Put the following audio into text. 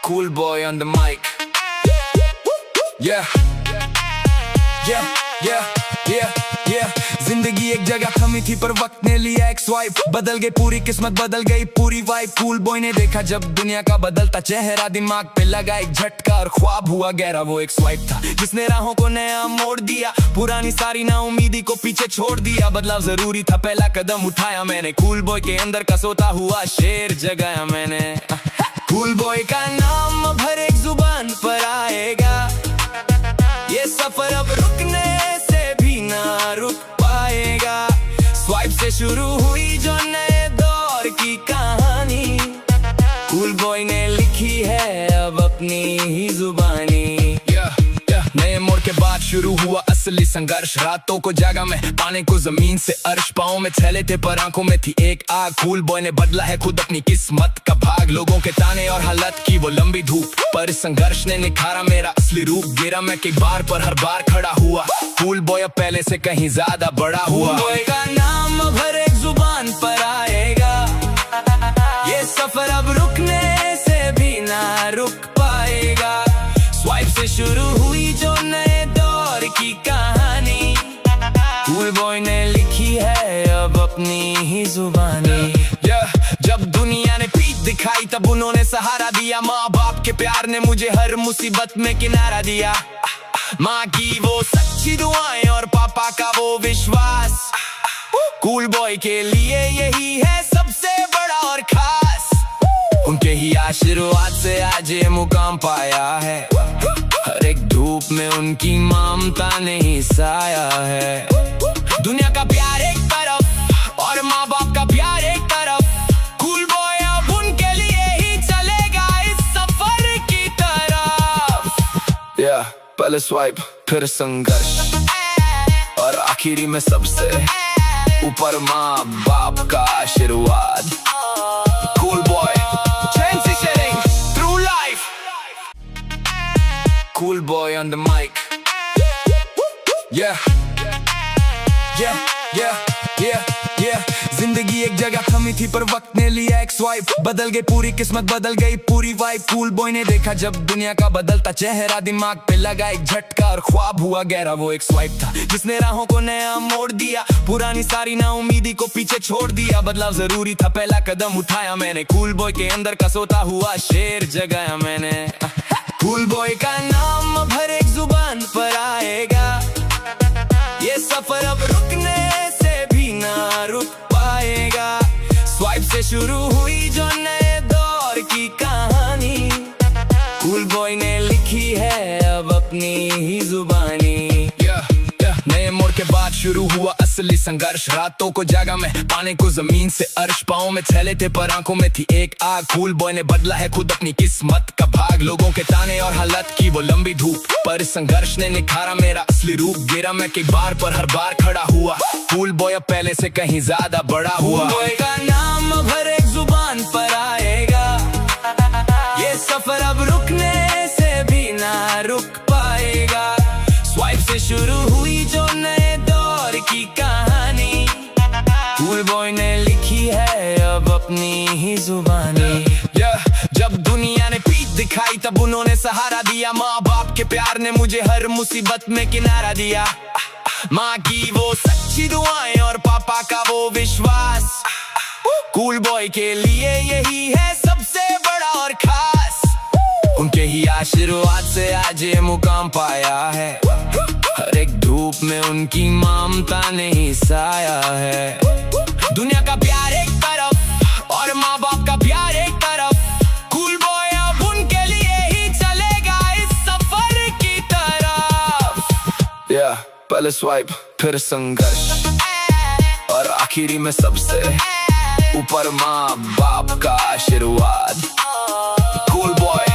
Cool boy on the mic. Yeah, yeah, yeah, yeah, yeah. जिंदगी एक जगह थमी थी पर वक्त ने लिया एक स्वाइप, बदल गई पूरी किस्मत, बदल गई पूरी वाइब। कूल बॉय ने देखा जब दुनिया का बदलता चेहरा, दिमाग पे लगा एक झटका और ख्वाब हुआ गहरा। वो एक स्वाइप था जिसने राहों को नया मोड़ दिया, पुरानी सारी ना उम्मीदी को पीछे छोड़ दिया। बदलाव जरूरी था, पहला कदम उठाया मैंने, कूल बॉय के अंदर का सोता हुआ शेर जगाया मैंने। कूल बॉय का नाम अब हर एक जुबान पर आएगा, ये सफर अब रुकने से भी ना रुक पाएगा। स्वाइप से शुरू हुई जो नए दौर की कहानी, कूल बॉय ने लिखी है अब अपनी ही जुबानी। नए मोड़ के बाद शुरू हुआ असली संघर्ष, रातों को जागा मैं पाने को जमीन से अर्श। पाँव में थैले थे पर आंखों में थी एक आग। कूल बॉय ने बदला है खुद अपनी किस्मत का भाग, लोगों के ताने और हालत की वो लंबी धूप, पर इस संघर्ष ने निखारा मेरा असली रूप। गिरा मैं कई बार पर हर बार खड़ा हुआ, कूल बॉय अब पहले से कहीं ज्यादा बड़ा हुआ। कूल बॉय का नाम अब हर एक जुबान पर आएगा, ये सफर अब रुकने से भी ना रुक पाएगा। स्वाइप से शुरू हुई जो नए दौर की कहानी, कूल बॉय ने लिखी है अब अपनी ही जुबानी। जब दुनिया ने पीठ दिखाई तब उन्होंने सहारा दिया, माँ बाप के प्यार ने मुझे हर मुसीबत में किनारा दिया। माँ की वो सच्ची दुआएं और पापा का वो विश्वास, कूल बॉय के लिए यही है सबसे बड़ा और खास। उनके ही आशीर्वाद से आज ये मुकाम पाया है, हर एक धूप में उनकी ममता ने ही साया है। दुनिया का प्यार एक तरफ और माँ बाप का प्यार एक तरफ, कूल बॉय अब उनके लिए ही चलेगा इस सफर की तरफ। पहले स्वाइप फिर संघर्ष और आखिरी में सबसे ऊपर माँ बाप का आशीर्वाद। Cool boy transitioning through life. Cool boy on the mic. Yeah, yeah, yeah, yeah, yeah. जिंदगी एक जगह थमी थी पर वक्त ने लिया एक स्वाइप, बदल गई पूरी किस्मत, बदल गई पूरी वाइब। कूल बॉय ने देखा जब दुनिया का बदलता चेहरा, दिमाग पे लगा एक झटका और ख्वाब हुआ गहरा। वो एक स्वाइप था जिसने राहों को नया मोड़ दिया, पुरानी सारी ना उम्मीदी को पीछे छोड़ दिया। बदलाव जरूरी था, पहला कदम उठाया मैंने, कूल बॉय के अंदर का सोता हुआ शेर जगाया मैंने। कूल बॉय का नाम अब हर एक जुबान पर आएगा, ये सफर अब रुकने से भी ना रुक पाएगा। स्वाइप से शुरू हुई जो नए दौर की कहानी, कूल बॉय ने लिखी है अब अपनी ही जुबानी। नए मोड़ के बाद शुरू हुआ असली संघर्ष, रातों को जागा मैं पाने को जमीन से अर्श। पाँव में थैले थे पर आंखों में थी एक आग। कूल बॉय ने बदला है खुद अपनी किस्मत का भाग, लोगों के ताने और हालत की वो लंबी धूप, पर इस संघर्ष ने निखारा मेरा असली रूप। गिरा मैं कई बार पर हर बार खड़ा हुआ, कूल बॉय अब पहले से कहीं ज्यादा बड़ा हुआ। कूल बॉय का नाम अब हर एक जुबान पर आएगा, ये सफर अब रुकने से भी ना रुक पाएगा। स्वाइप से शुरू हुई जो नए दौर की कहानी, कूल बॉय ने लिखी है अब अपनी ही जुबानी। जब दुनिया ने पीठ दिखाई तब उन्होंने सहारा दिया, माँ बाप के प्यार ने मुझे हर मुसीबत में किनारा दिया। माँ की वो सच्ची दुआएं और पापा का वो विश्वास, कूल बॉय के लिए यही है सबसे बड़ा और खास। उनके ही आशीर्वाद से आज ये मुकाम पाया है, हर एक धूप में उनकी ममता ने ही साया है। दुनिया का प्यार एक तरफ और माँ बाप का प्यार एक तरफ, कूल बॉय अब उनके लिए ही चलेगा इस सफर की तरफ। पहले स्वाइप फिर संघर्ष और आखिरी में सबसे ऊपर माँ बाप का आशीर्वाद। Cool boy